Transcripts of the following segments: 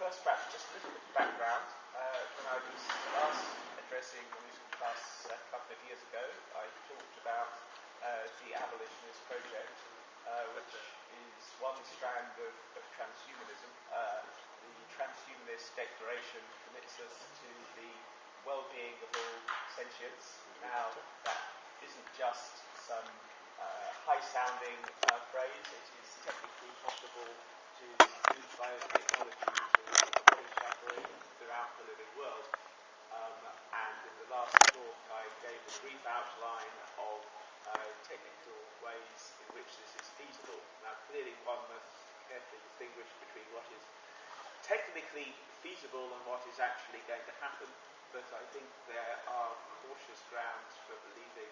first perhaps just a little bit of background. When I was last addressing the musical class a couple of years ago, I talked about the abolitionist project, which is one strand of transhumanism. The transhumanist declaration commits us to the well-being of all sentience. Now, that isn't just some high-sounding phrase. It is technically possible to use biotechnology to reduce suffering throughout the living world. And in the last talk, I gave a brief outline of technical ways in which this is feasible. Now, clearly one must carefully distinguish between what is technically feasible and what is actually going to happen, but I think there are cautious grounds for believing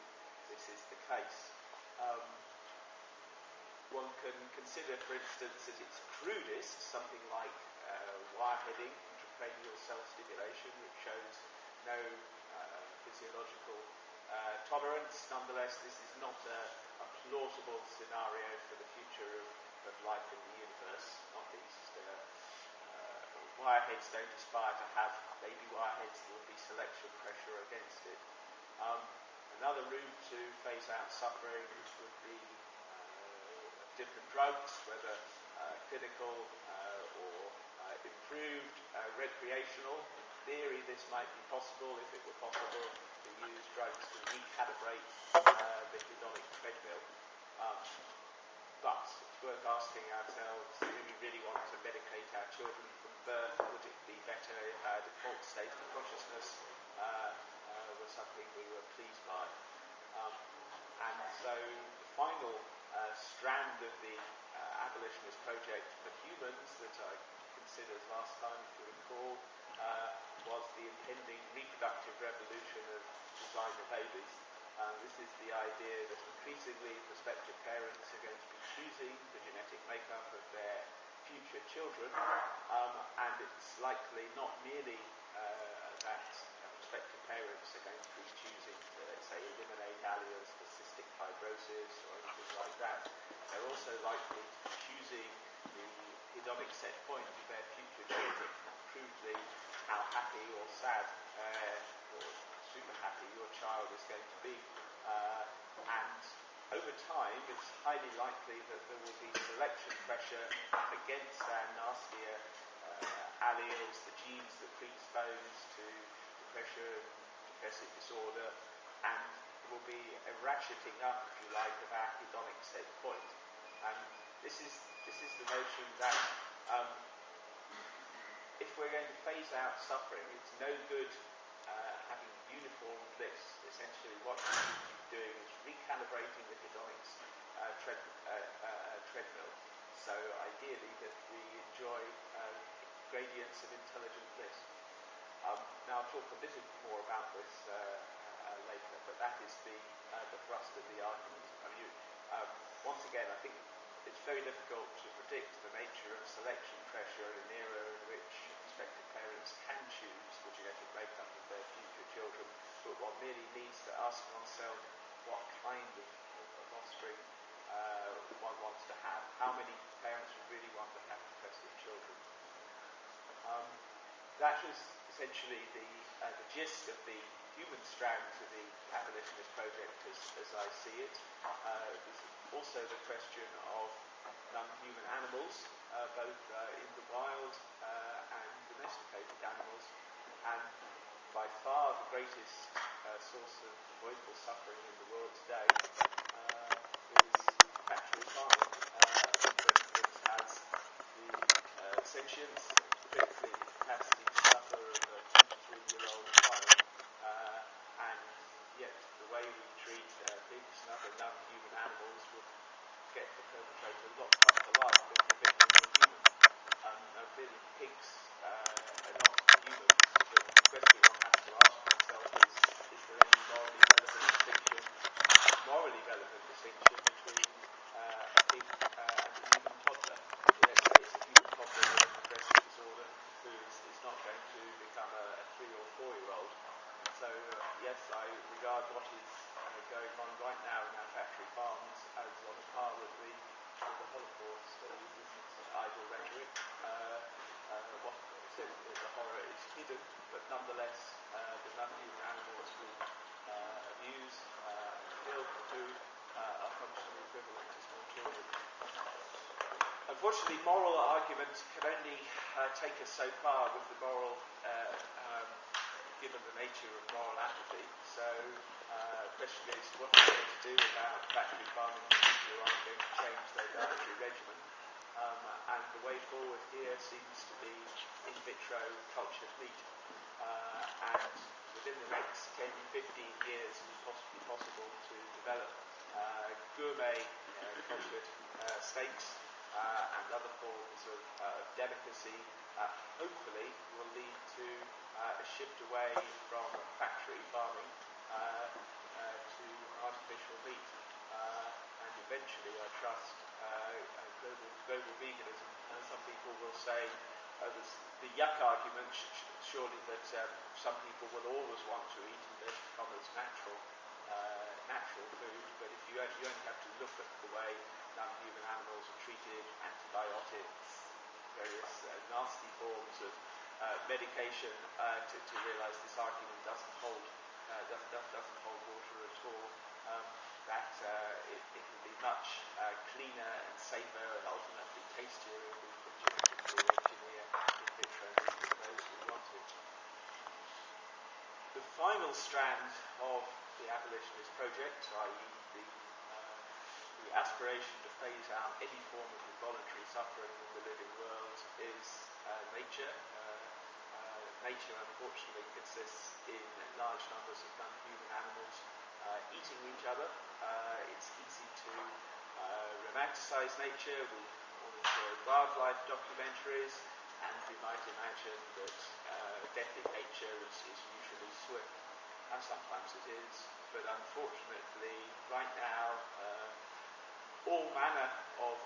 this is the case. One can consider, for instance, at its crudest, something like wireheading, intracranial self-stimulation, which shows no physiological tolerance. Nonetheless, this is not a plausible scenario for the future of life in the universe. Not least, wireheads don't aspire to have baby wireheads. There will be selection pressure against it. Another route to phase out suffering would be different drugs, whether clinical or improved, recreational. In theory, this might be possible if it were possible to use drugs to recalibrate the hedonic treadmill. But it's worth asking ourselves, do we really want to medicate our children from birth? Would it be better if our default state of consciousness was something we were pleased by? And so the final strand of the abolitionist project for humans that I considered last time, if you recall, was the impending reproductive revolution of designer babies. This is the idea that increasingly prospective parents are going to be choosing the genetic makeup of their future children, and it's likely not merely that prospective parents are going to be choosing to, let's say, eliminate alleles for cystic fibrosis or anything like that. They're also likely to be choosing the hedonic set point of their future children, crudely how happy or sad or super happy your child is going to be. And over time, it's highly likely that there will be selection pressure against our nastier alleles, the genes that predispose to depression, depressive disorder, and there will be a ratcheting up, if you like, of our hedonic set point. And this is the notion that if we're going to phase out suffering, it's no good having uniform bliss. Essentially, what we need to be doing is recalibrating the hedonics treadmill. So ideally that we enjoy gradients of intelligent bliss. Now I'll talk a little more about this later, but that is the thrust of the argument. Once again, I think it's very difficult to predict the nature of selection pressure in an era in which prospective parents can choose the genetic makeup of their future children, but one merely needs to ask oneself what kind of offspring one wants to have. How many parents would really want to have depressive children? That was essentially the gist of the human strand to the abolitionist project as I see it. There's also the question of non-human animals, both in the wild and domesticated animals. And by far the greatest source of avoidable suffering in the world today is factory farming, that has the sentience, particularly the capacity to suffer of a 2-to-3-year-old child, and yet the way we treat pigs and other non-human animals would get the perpetrator locked up for life if the victim were human. Now clearly pigs are not human, but the question one has to ask oneself is there any morally relevant distinction between a pig and a human toddler? Let's say it's a human toddler with a progressive disorder who is not going to become a 3 or 4-year-old. And so, yes, I regard what is going on right now in our factory farms as on par with the Holocaust. This is idle rhetoric. What the horror is hidden, but nonetheless the non-human animals we abuse and kill for food are functionally equivalent to small children. Unfortunately, moral arguments can only take us so far with the moral, given the nature of moral apathy. So the question is, what are we going to do about factory farming people who aren't going to change their dietary regimen? And the way forward here seems to be in vitro cultured meat. And within the next 10, 15 years, it is possible to develop gourmet cultured steaks and other forms of delicacy, hopefully will lead to a shift away from factory farming to artificial meat. And eventually, I trust, global veganism. Some people will say the yuck argument, surely that some people will always want to eat inverted commas natural food, but if you only have to look at the way non-human animals are treated, antibiotics, various nasty forms of medication, to realise this argument doesn't hold water at all. That it can be much cleaner and safer and ultimately tastier if we can genetically engineer in vitro meat for those who want it. The final strand of the abolitionist project, i.e. the aspiration to phase out any form of involuntary suffering in the living world, is nature. Nature, unfortunately, consists in large numbers of non-human animals eating each other. It's easy to romanticize nature. We all enjoy wildlife documentaries, and we might imagine that death in nature is usually swift, and sometimes it is. But unfortunately, right now, all manner of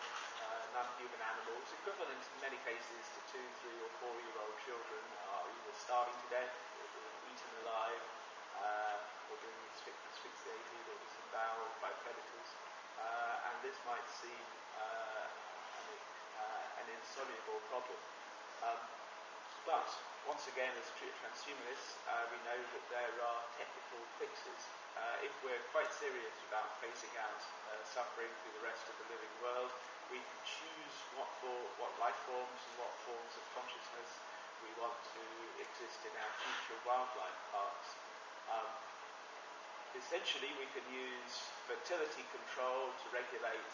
non-human animals, equivalent in many cases to 2-, 3- or 4-year-old children, are either starving to death, or being eaten alive, or being asphyxiated or disemboweled by predators. And this might seem an insoluble problem. But once again, as transhumanists, we know that there are technical fixes. If we're quite serious about phasing out suffering through the rest of the living world, we can choose what life forms and what forms of consciousness we want to exist in our future wildlife parks. Essentially, we can use fertility control to regulate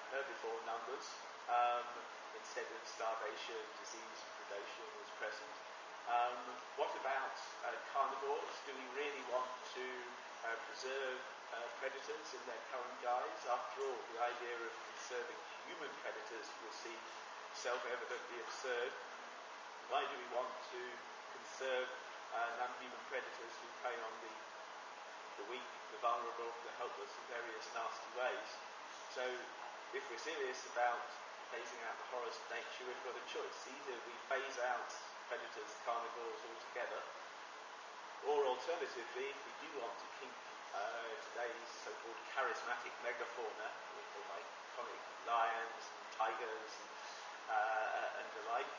herbivore numbers instead of starvation, disease, and predation as present. What about carnivores? Do we really want to preserve predators in their current guise? After all, the idea of conserving human predators will seem self-evidently absurd. Why do we want to conserve non-human predators who prey on the weak, the vulnerable, the helpless in various nasty ways? So, if we're serious about phasing out the horrors of nature, we've got a choice. Either we phase out predators, carnivores altogether, or alternatively, if we do want to keep today's so-called charismatic megafauna, with the iconic lions and tigers and the like,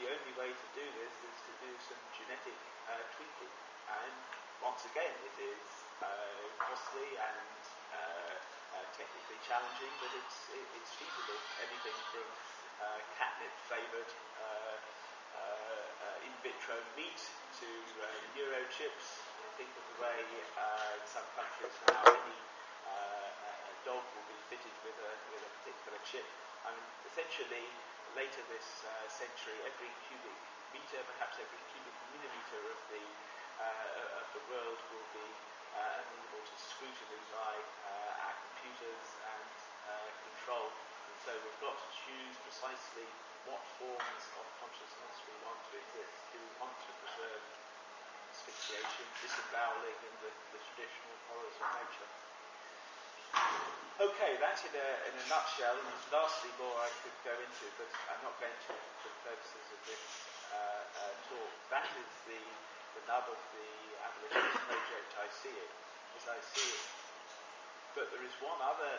the only way to do this is to do some genetic tweaking. And once again, it is costly and technically challenging, but it's feasible. Anything from catnip-flavoured in vitro meat to neurochips. Think of the way in some countries now any dog will be fitted with a particular chip. I mean, essentially, later this century, every cubic meter, perhaps every cubic millimeter of the world will be amenable to scrutiny by our computers and control. And so we've got to choose precisely what forms of consciousness we want to exist. Do we want to preserve asphyxiation, disemboweling, and the traditional horrors of nature? Okay, that in a nutshell, and there's vastly more I could go into, but I'm not going to for the purposes of this talk. That is the nub of the abolitionist project. I see it as I see it. But there is one other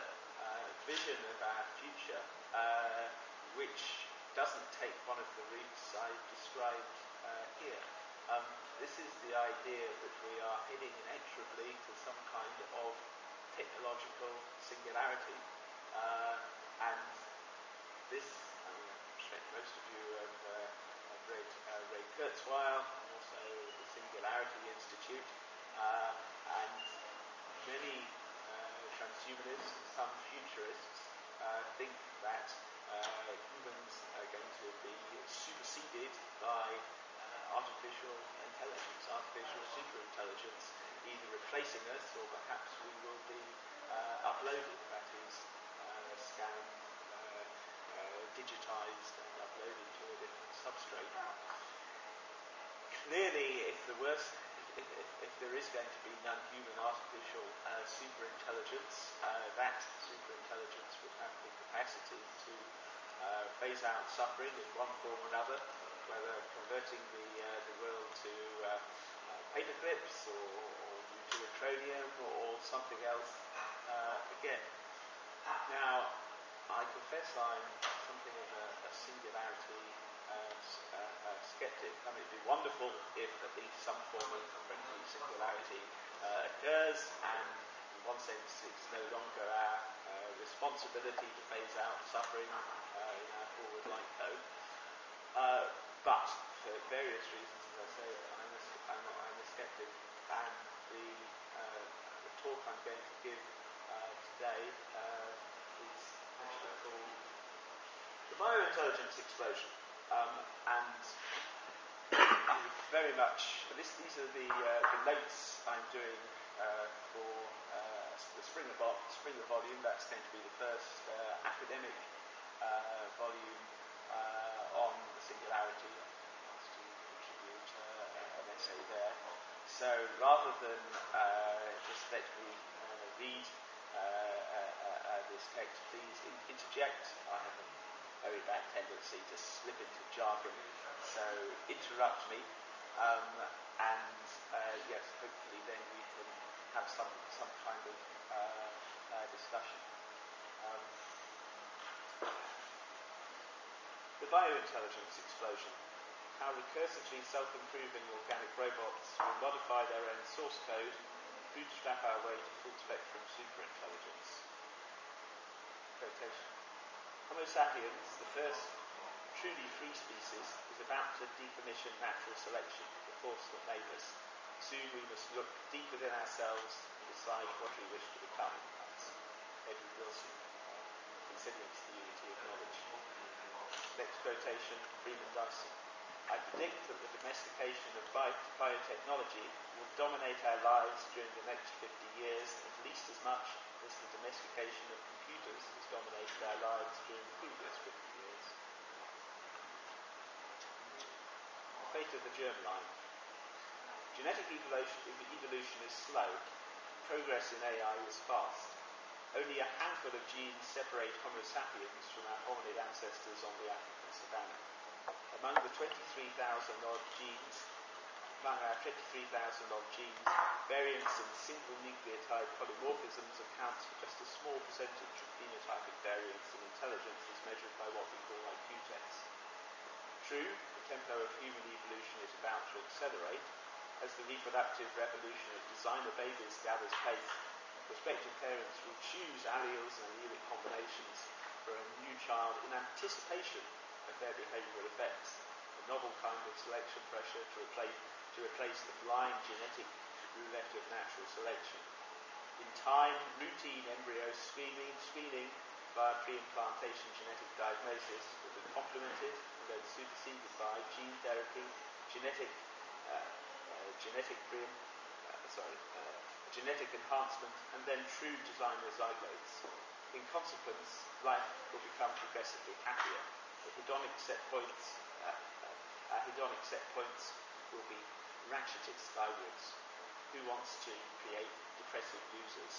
vision of our future which doesn't take one of the routes I've described here. This is the idea that we are heading inexorably to some kind of technological singularity. And this, I expect most of you have read Ray Kurzweil, and also the Singularity Institute, and many transhumanists, some futurists, think that humans are going to be superseded by artificial intelligence, artificial superintelligence, either replacing us or perhaps we will be uploaded, that is, scanned, digitized and uploaded to a different substrate. Clearly, if there is going to be non-human artificial superintelligence, that superintelligence would have the capacity to phase out suffering in one form or another, whether converting the world to paper clips or deuterotronium or something else again. Now, I confess I'm something of a singularity skeptic. I mean, it'd be wonderful if at least some form of friendly singularity occurs, and in one sense it's no longer our responsibility to phase out suffering in our forward light code. But for various reasons, as I say, I'm a skeptic, and the talk I'm going to give today is actually called The Biointelligence Explosion. And very much, these are the notes I'm doing for the spring volume. That's going to be the first academic volume on the singularity. I want to contribute an essay there. So rather than just let me read this text, please interject. I have a very bad tendency to slip into jargon, so interrupt me, and yes, hopefully then we can have some kind of discussion. The biointelligence explosion. How recursively self-improving organic robots will modify their own source code and bootstrap our way to full-spectrum superintelligence. Quotation. Homo sapiens, the first truly free species, is about to decommission natural selection, the force that made us. Soon we must look deep within ourselves and decide what we wish to become. That's Edward Wilson, Resilience, the Unity of Knowledge. Next quotation, Freeman Dyson. I predict that the domestication of biotechnology will dominate our lives during the next 50 years at least as much as the domestication of computers has dominated our lives during the previous 50 years. The fate of the germline. Genetic evolution is slow. Progress in AI is fast. Only a handful of genes separate Homo sapiens from our hominid ancestors on the African savannah. Among our 23,000 odd genes, variants in single nucleotide polymorphisms accounts for just a small percentage of phenotypic variance in intelligence as measured by what we call IQ tests. True, the tempo of human evolution is about to accelerate. As the reproductive revolution of designer babies gathers pace, prospective parents will choose alleles and allelic combinations for a new child in anticipation of their behavioural effects, a novel kind of selection pressure to replace the blind genetic roulette of natural selection. In time, routine embryo screening via pre-implantation genetic diagnosis will be complemented and then superseded by gene therapy, genetic enhancement, and then true designer zygotes. In consequence, life will become progressively happier. Our hedonic set points will be ratcheted skywards. Who wants to create depressive losers?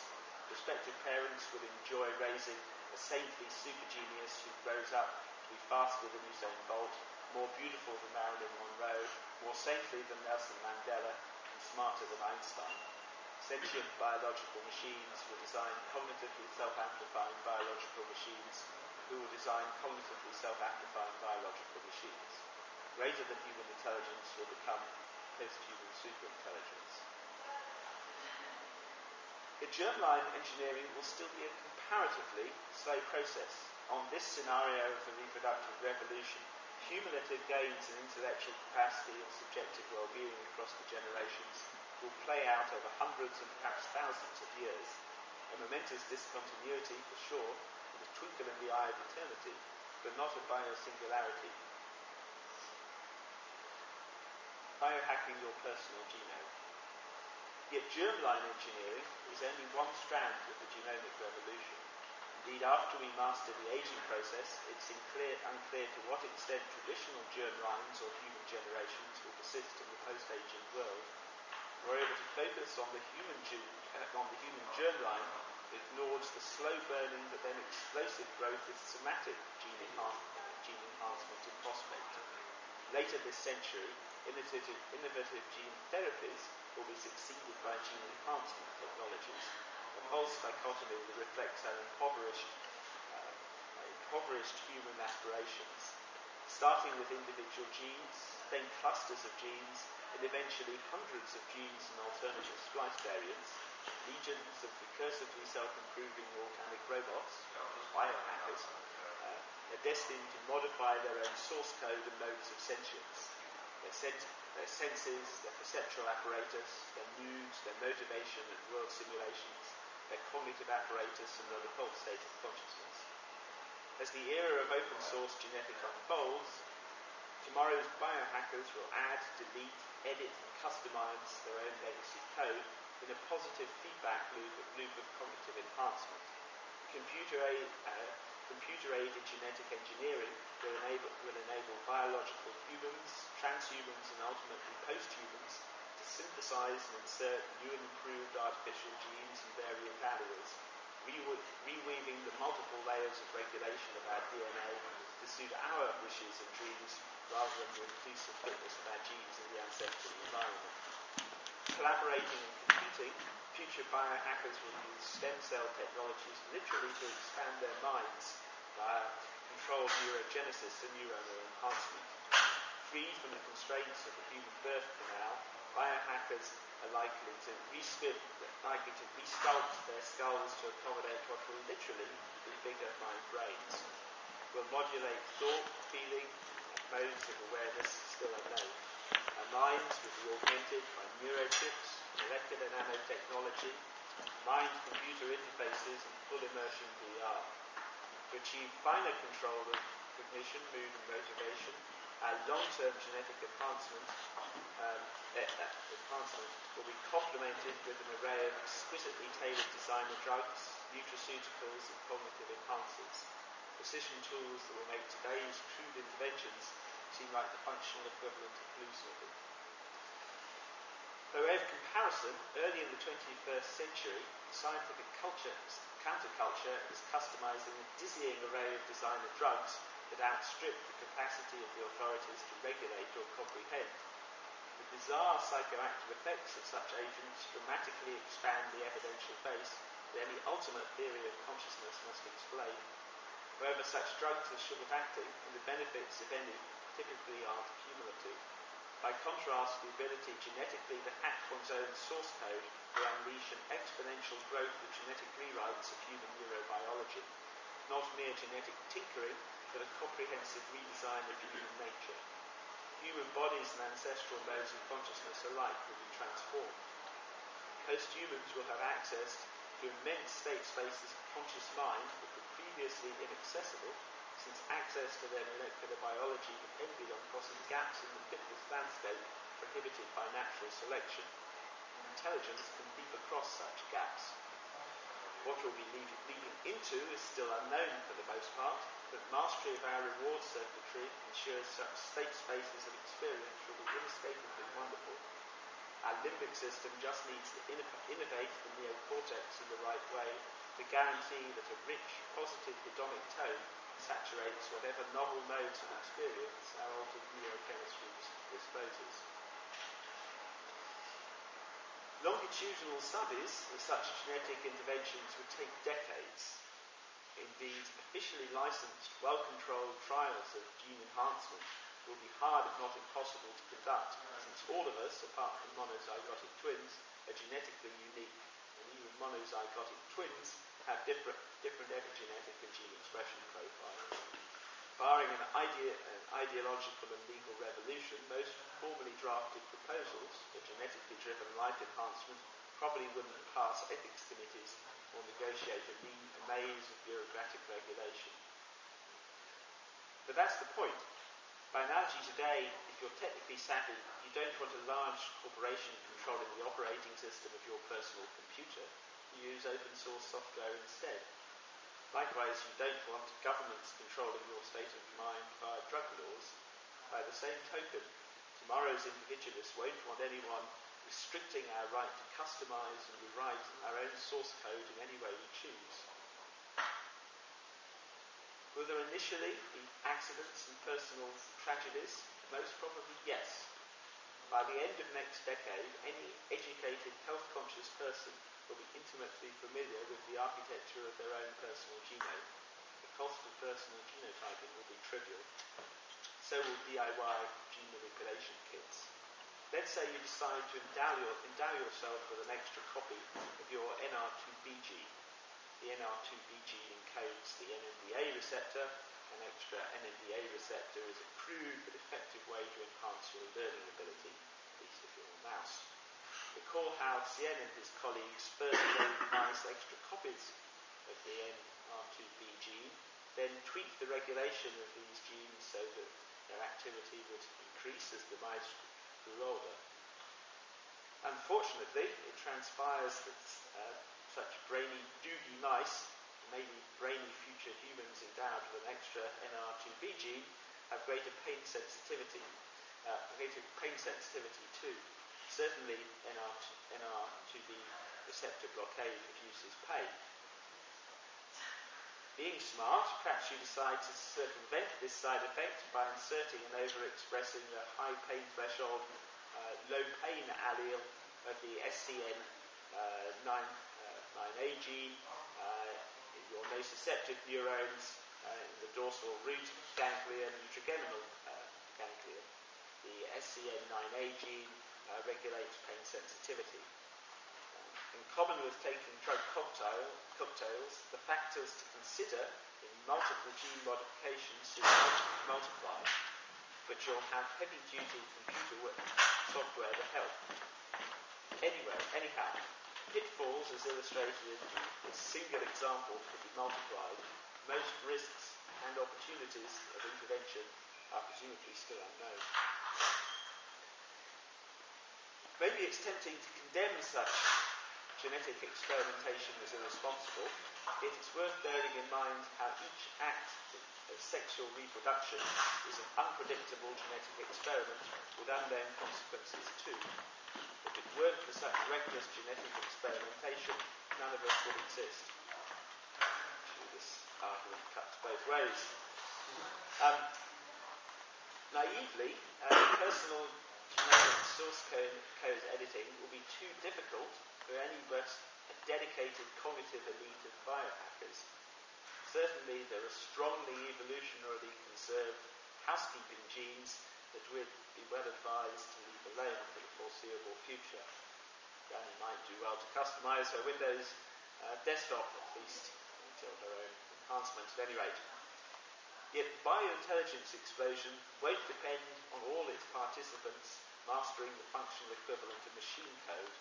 Prospective parents will enjoy raising a saintly super genius who grows up to be faster than Usain Bolt, more beautiful than Marilyn Monroe, more saintly than Nelson Mandela, and smarter than Einstein. Sentient biological machines will design cognitively self-amplifying biological machines who will design cognitively self-amplifying biological machines. Greater than human intelligence will become post-human superintelligence. In germline engineering will still be a comparatively slow process. On this scenario of the reproductive revolution, cumulative gains in intellectual capacity and subjective well-being across the generations will play out over hundreds and perhaps thousands of years. A momentous discontinuity, for sure, with a twinkle in the eye of eternity, but not a biosingularity. Biohacking your personal genome. Yet germline engineering is only one strand of the genomic revolution. Indeed, after we master the aging process, it's unclear to what extent traditional germlines or human generations will persist in the post-aging world. We're able to focus on the human germline ignores the slow-burning but then explosive growth of somatic gene enhancement in phosphate. Later this century, innovative gene therapies will be succeeded by gene enhancement technologies, a false dichotomy that reflects our impoverished human aspirations, starting with individual genes, then clusters of genes, and eventually hundreds of genes and alternative splice variants, legions of recursively self-improving organic robots, biohackers, are destined to modify their own source code and modes of sentience. Their senses, their perceptual apparatus, their moods, their motivation and world simulations, their cognitive apparatus and their default state of consciousness. As the era of open source genetics unfolds, tomorrow's biohackers will add, delete, edit and customize their own legacy code in a positive feedback loop of cognitive enhancement. Computer-aided genetic engineering will enable biological humans, transhumans and ultimately post-humans to synthesize and insert new and improved artificial genes and variant alleles, reweaving the multiple layers of regulation of our DNA to suit our wishes and dreams rather than the inclusive fitness of our genes in the ancestral environment. Collaborating and computing, future biohackers will use stem cell technologies literally to expand their minds via controlled neurogenesis and neuronal enhancement. Freed from the constraints of the human birth canal, biohackers are likely to resculpt their skulls to accommodate what will literally be bigger mind brains. Will modulate thought, feeling, and modes of awareness still unknown. Our minds will be augmented by neurochips, molecular nanotechnology, mind-computer interfaces, and full immersion VR. To achieve finer control of cognition, mood, and motivation, our long-term genetic enhancement will be complemented with an array of exquisitely tailored designer drugs, nutraceuticals, and cognitive enhancers. Precision tools that will make today's crude interventions seem like the functional equivalent of hallucinogeny. By way of comparison, early in the 21st century, scientific counterculture is customizing a dizzying array of designer drugs that outstrip the capacity of the authorities to regulate or comprehend. The bizarre psychoactive effects of such agents dramatically expand the evidential base that any ultimate theory of consciousness must explain. However, such drugs are short-acting, and the benefits, if any, typically aren't cumulative. By contrast, the ability genetically to hack one's own source code will unleash an exponential growth of genetic rewrites of human neurobiology. Not mere genetic tinkering, but a comprehensive redesign of human nature. Human bodies and ancestral modes of consciousness alike will be transformed. Post-humans will have access to immense state spaces of conscious mind that were previously inaccessible, since access to their molecular biology depended on crossing gaps in the fitness landscape prohibited by natural selection. Intelligence can leap across such gaps. What we'll be leading into is still unknown for the most part, but mastery of our reward circuitry ensures such state spaces of experience will be inescapably wonderful. Our limbic system just needs to innovate the neocortex in the right way to guarantee that a rich, positive hedonic tone saturates whatever novel modes of experience our altered neurochemistry disposes. Longitudinal studies of such genetic interventions would take decades. Indeed, officially licensed, well-controlled trials of gene enhancement will be hard, if not impossible, to conduct, since all of us, apart from monozygotic twins, are genetically unique, and even monozygotic twins have different epigenetic and gene expression profiles. Barring an ideological and legal revolution, most formally drafted proposals for genetically driven life enhancement probably wouldn't pass ethics committees or negotiate a maze of bureaucratic regulation. But that's the point. By analogy today, if you're technically savvy, you don't want a large corporation controlling the operating system of your personal computer. You use open source software instead. Likewise, you don't want governments controlling your state of mind via drug laws. By the same token, tomorrow's individualists won't want anyone restricting our right to customize and rewrite our own source code in any way we choose. Will there initially be accidents and personal tragedies? Most probably yes. By the end of next decade, any educated, health-conscious person will be intimately familiar with the architecture of their own personal genome. The cost of personal genotyping will be trivial. So will DIY gene manipulation kits. Let's say you decide to endow yourself with an extra copy of your NR2B gene. The NR2B gene encodes the NMDA receptor. An extra NMDA receptor is a crude but effective way to enhance your learning ability, at least if you're a mouse. Recall how Cien and his colleagues first gave mice extra copies of the NR2B gene, then tweaked the regulation of these genes so that their activity would increase as the mice grew older. Unfortunately, it transpires that such brainy, doogie mice, maybe brainy future humans endowed with an extra NR2B gene, have greater pain sensitivity too. Certainly, NR2B receptor blockade reduces pain. Being smart, perhaps you decide to circumvent this side effect by inserting and overexpressing the high pain threshold, low pain allele of the SCN9A gene in your nociceptive neurons in the dorsal root ganglion and trigeminal ganglion. The SCN9A gene regulates pain sensitivity. In common with taking drug cocktails, the factors to consider in multiple gene modifications should multiply, but you'll have heavy-duty computer software to help. Anyhow, pitfalls, as illustrated in this single example, could be multiplied. Most risks and opportunities of intervention are presumably still unknown. Maybe it's tempting to condemn such genetic experimentation as irresponsible, yet it's worth bearing in mind how each act of sexual reproduction is an unpredictable genetic experiment with unknown consequences too. If it weren't for such reckless genetic experimentation, none of us would exist. Actually, this argument cuts both ways. Naively, personal genetic source code editing will be too difficult for any but a dedicated cognitive elite of biohackers. Certainly, there are strongly evolutionarily conserved housekeeping genes that would be well advised to leave alone for the foreseeable future. Granny might do well to customize her Windows desktop, at least until her own enhancement at any rate. Yet biointelligence explosion won't depend on all its participants mastering the functional equivalent of machine code,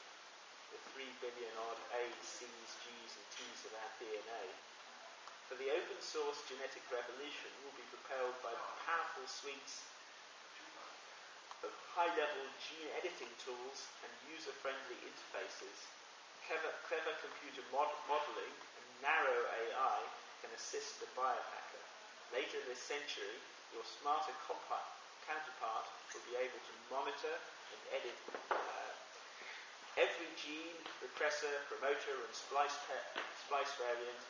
the 3 billion odd A's, C's, G's and T's of our DNA. For the open source genetic revolution will be propelled by powerful suites of high-level gene editing tools and user-friendly interfaces. Clever computer modeling and narrow AI can assist the biohacker. Later this century, your smarter counterpart will be able to monitor and edit every gene, repressor, promoter and splice variant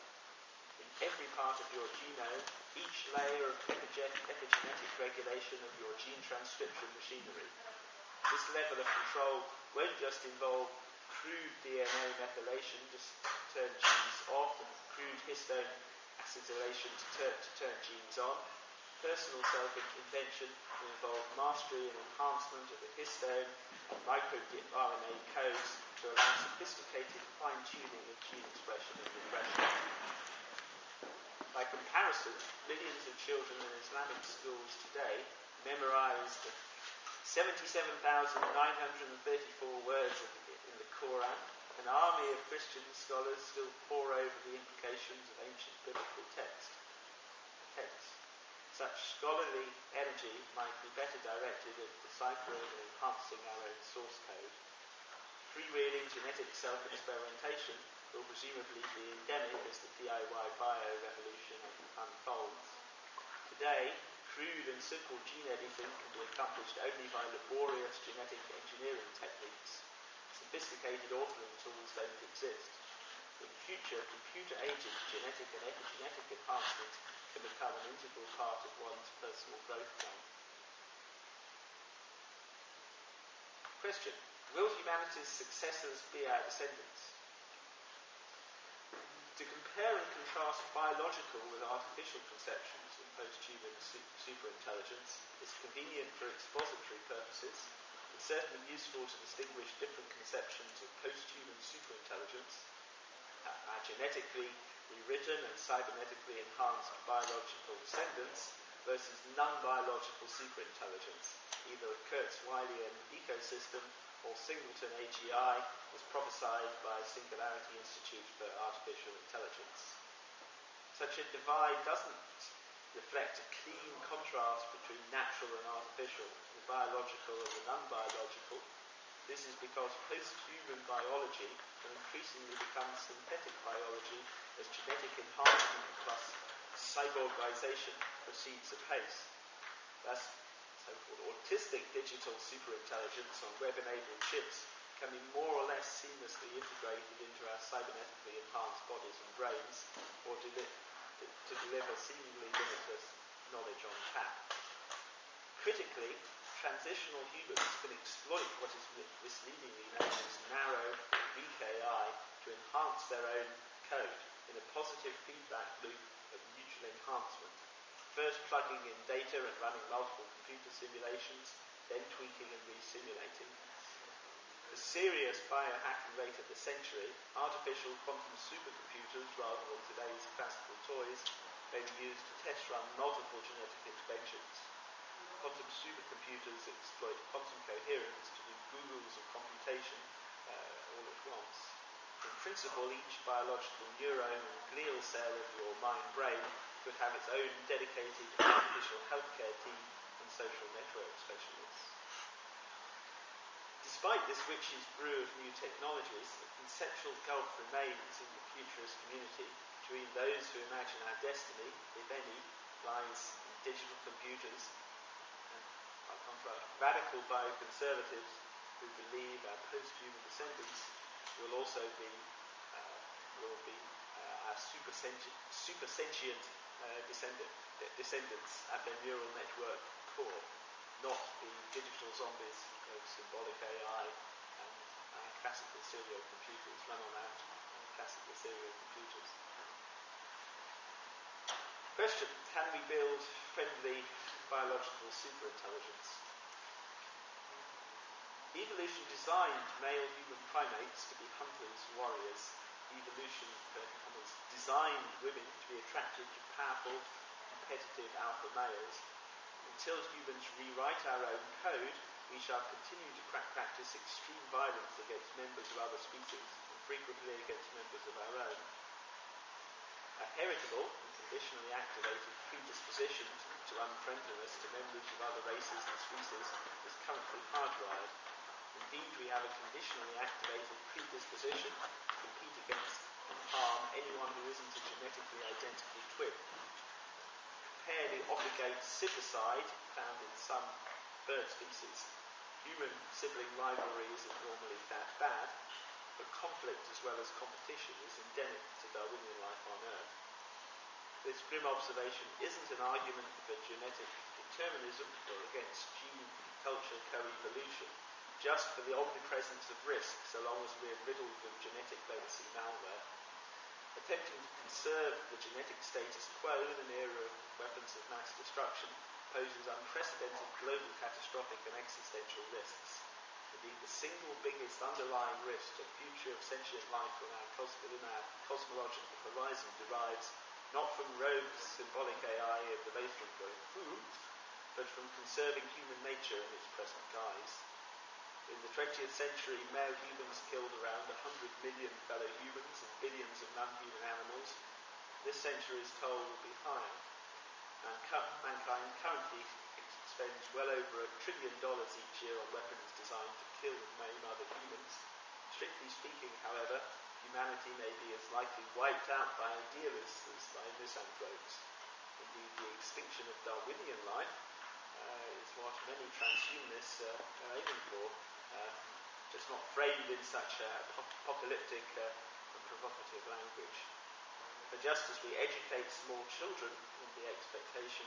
in every part of your genome, each layer of epigenetic regulation of your gene transcription machinery. This level of control won't just involve crude DNA methylation to turn genes off and crude histone acceleration to turn genes on. Personal self-invention will involve mastery and enhancement of the histone and microRNA codes to allow sophisticated fine-tuning of gene expression and repression. By comparison, millions of children in Islamic schools today memorize the 77,934 words in the Quran. An army of Christian scholars still pore over the implications of ancient biblical texts. Such scholarly energy might be better directed at deciphering and enhancing our own source code. Freewheeling genetic self-experimentation will presumably be endemic as the DIY bio-revolution unfolds. Today, crude and simple gene editing can be accomplished only by laborious genetic engineering techniques. Sophisticated authoring tools don't exist. In future, computer-aided genetic and epigenetic enhancement can become an integral part of one's personal growth plan. Question: will humanity's successors be our descendants? To compare and contrast biological with artificial conceptions of post-human superintelligence is convenient for expository purposes. It's certainly useful to distinguish different conceptions of post-human superintelligence, our genetically rewritten and cybernetically enhanced biological descendants versus non-biological superintelligence, either a Kurzweilian ecosystem or singleton AGI, as prophesied by Singularity Institute for Artificial Intelligence. Such a divide doesn't reflect a clean contrast between natural and artificial, the biological and the non-biological. This is because post-human biology will increasingly become synthetic biology as genetic enhancement plus cyborgization proceeds apace. Thus, so-called autistic digital superintelligence on web-enabled chips can be more or less seamlessly integrated into our cybernetically enhanced bodies and brains, or to deliver seemingly limitless knowledge on tap. Critically, transitional humans can exploit what is misleadingly known as narrow, weak AI to enhance their own code in a positive feedback loop of mutual enhancement, first plugging in data and running multiple computer simulations, then tweaking and re-simulating. The serious biohacking rate of the century, artificial quantum supercomputers rather than today's classical toys, may be used to test run multiple genetic interventions. Quantum supercomputers exploit quantum coherence to do googles of computation all at once. In principle, each biological neurone and glial cell of your mind-brain could have its own dedicated artificial healthcare team and social network specialists. Despite this witch's brew of new technologies, a conceptual gulf remains in the futurist community between those who imagine our destiny, if any, lies in digital computers, and, by contrast, radical bioconservatives who believe our post-human descendants will also be our supersentient descendants at their neural network core, not the digital zombies of symbolic AI and classical serial computers run on our classical serial computers. Question: can we build friendly biological superintelligence? Evolution designed male human primates to be hunters, warriors. Evolution designed women to be attracted to powerful, competitive alpha males. Until humans rewrite our own code, we shall continue to practice extreme violence against members of other species, and frequently against members of our own. A heritable and conditionally activated predisposition to unfriendliness to members of other races and species is currently hardwired. Indeed, we have a conditionally activated predisposition to compete against and harm anyone who isn't a genetically identical twin. Compare the obligate siblicide found in some bird species. Human sibling rivalry isn't normally that bad, but conflict as well as competition is endemic to Darwinian life on Earth. This grim observation isn't an argument for genetic determinism or against gene-culture co-evolution, just for the omnipresence of risk so long as we're riddled with genetic legacy malware. Attempting to conserve the genetic status quo in an era of weapons of mass destruction poses unprecedented global catastrophic and existential risks. Indeed, the single biggest underlying risk to the future of sentient life within our cosmological horizon derives not from rogue symbolic AI of the mainstream growing food, but from conserving human nature in its present guise. In the 20th century, male humans killed around 100 million fellow humans and billions of non-human animals. This century is told will be higher. And mankind currently spends well over $1 trillion each year on weapons designed to kill and maim other humans. Strictly speaking, however, humanity may be as likely wiped out by idealists as by misanthropes. Indeed, the extinction of Darwinian life is what many transhumanists are aiming for, just not framed in such apocalyptic and provocative language. But just as we educate small children in the expectation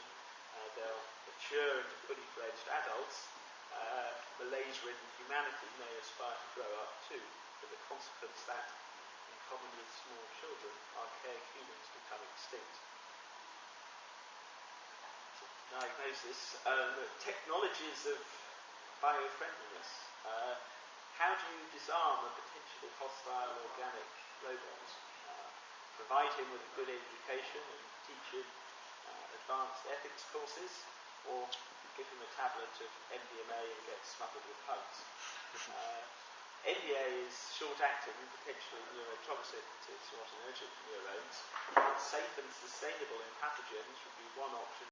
they'll mature into fully fledged adults, malaise-ridden humanity may aspire to grow up too, with the consequence that, in common with small children, archaic humans become extinct. Diagnosis, technologies of biofriendliness. How do you disarm a potentially hostile organic robot? Provide him with a good education and teach him advanced ethics courses, or give him a tablet of MDMA and get smothered with hugs. NDA is short-acting, potentially neurotoxic to serotonergic neurons. Safe and sustainable in pathogens would be one option.